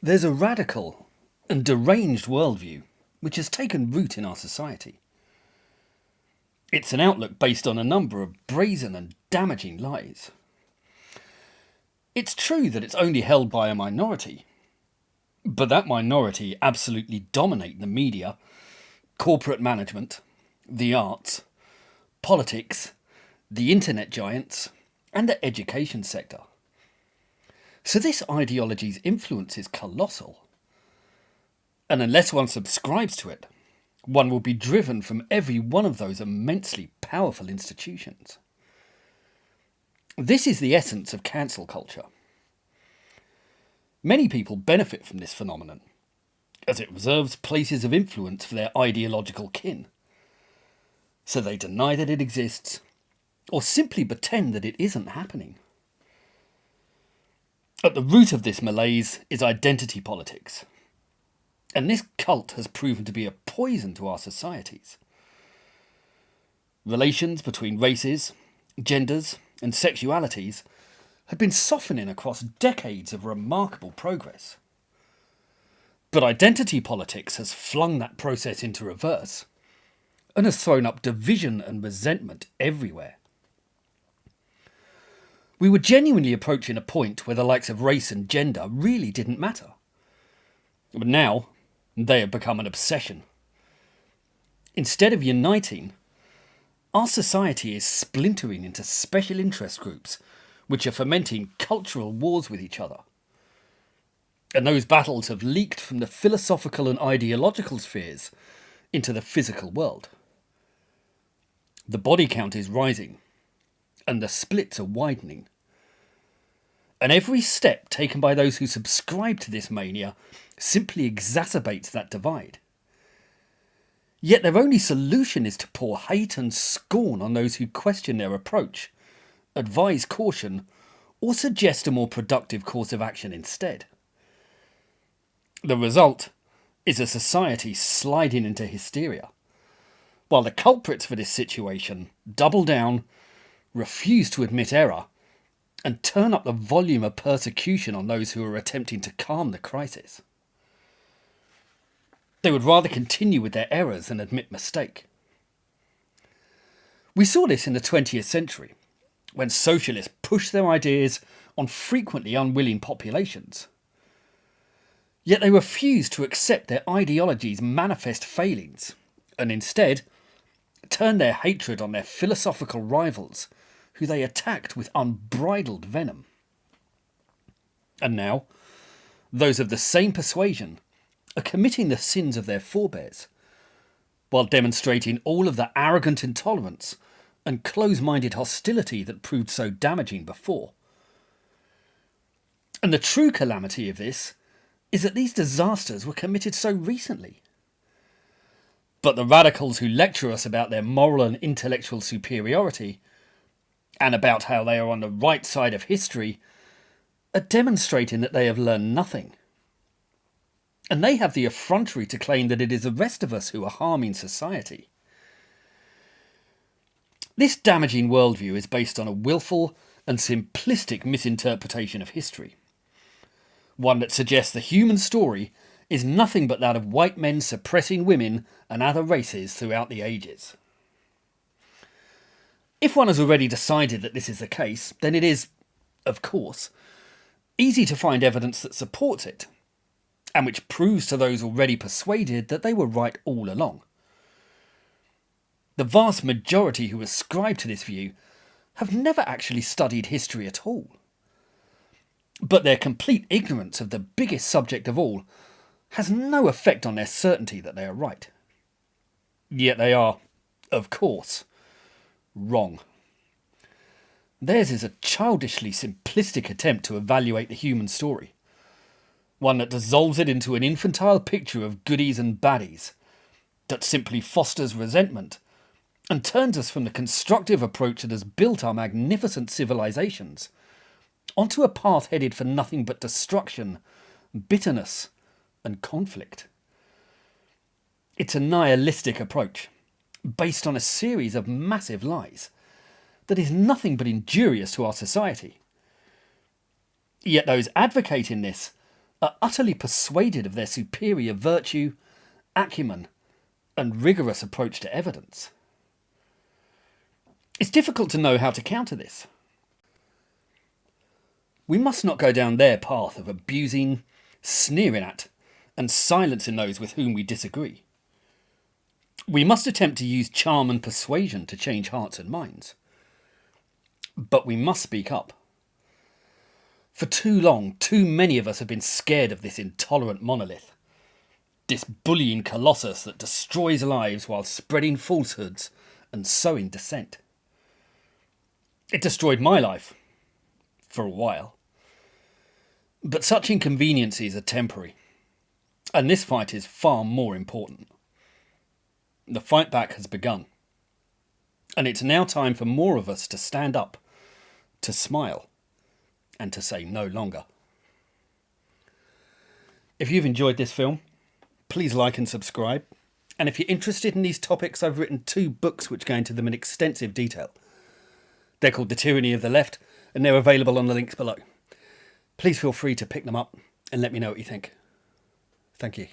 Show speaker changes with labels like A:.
A: There's a radical and deranged worldview which has taken root in our society. It's an outlook based on a number of brazen and damaging lies. It's true that it's only held by a minority, but that minority absolutely dominate the media, corporate management, the arts, politics, the internet giants, and the education sector. So this ideology's influence is colossal. And unless one subscribes to it, one will be driven from every one of those immensely powerful institutions. This is the essence of cancel culture. Many people benefit from this phenomenon, as it reserves places of influence for their ideological kin. So they deny that it exists, or simply pretend that it isn't happening. At the root of this malaise is identity politics. And this cult has proven to be a poison to our societies. Relations between races, genders, and sexualities had been softening across decades of remarkable progress. But identity politics has flung that process into reverse and has thrown up division and resentment everywhere. We were genuinely approaching a point where the likes of race and gender really didn't matter. But now, they have become an obsession. Instead of uniting, our society is splintering into special interest groups which are fomenting cultural wars with each other. And those battles have leaked from the philosophical and ideological spheres into the physical world. The body count is rising, and the splits are widening. And every step taken by those who subscribe to this mania simply exacerbates that divide. Yet their only solution is to pour hate and scorn on those who question their approach, advise caution, or suggest a more productive course of action instead. The result is a society sliding into hysteria, while the culprits for this situation double down, refuse to admit error, and turn up the volume of persecution on those who are attempting to calm the crisis. They would rather continue with their errors than admit mistake. We saw this in the 20th century, when socialists pushed their ideas on frequently unwilling populations. Yet they refused to accept their ideology's manifest failings, and instead turned their hatred on their philosophical rivals, who they attacked with unbridled venom. And now, those of the same persuasion are committing the sins of their forebears, while demonstrating all of the arrogant intolerance and close-minded hostility that proved so damaging before. And the true calamity of this is that these disasters were committed so recently. But the radicals who lecture us about their moral and intellectual superiority, and about how they are on the right side of history, are demonstrating that they have learned nothing. And they have the effrontery to claim that it is the rest of us who are harming society. This damaging worldview is based on a willful and simplistic misinterpretation of history. One that suggests the human story is nothing but that of white men suppressing women and other races throughout the ages. If one has already decided that this is the case, then it is, of course, easy to find evidence that supports it, and which proves to those already persuaded that they were right all along. The vast majority who ascribe to this view have never actually studied history at all. But their complete ignorance of the biggest subject of all has no effect on their certainty that they are right. Yet they are, of course, wrong. Theirs is a childishly simplistic attempt to evaluate the human story, one that dissolves it into an infantile picture of goodies and baddies, that simply fosters resentment and turns us from the constructive approach that has built our magnificent civilizations onto a path headed for nothing but destruction, bitterness, and conflict. It's a nihilistic approach, based on a series of massive lies, that is nothing but injurious to our society. Yet those advocating this are utterly persuaded of their superior virtue, acumen, and rigorous approach to evidence. It's difficult to know how to counter this. We must not go down their path of abusing, sneering at, and silencing those with whom we disagree. We must attempt to use charm and persuasion to change hearts and minds. But we must speak up. For too long, too many of us have been scared of this intolerant monolith, this bullying colossus that destroys lives while spreading falsehoods and sowing dissent. It destroyed my life, for a while. But such inconveniences are temporary, and this fight is far more important. The fight back has begun, and it's now time for more of us to stand up, to smile, and to say no longer. If you've enjoyed this film, please like and subscribe. And if you're interested in these topics, I've written 2 books which go into them in extensive detail. They're called The Tyranny of the Left, and they're available on the links below. Please feel free to pick them up and let me know what you think. Thank you.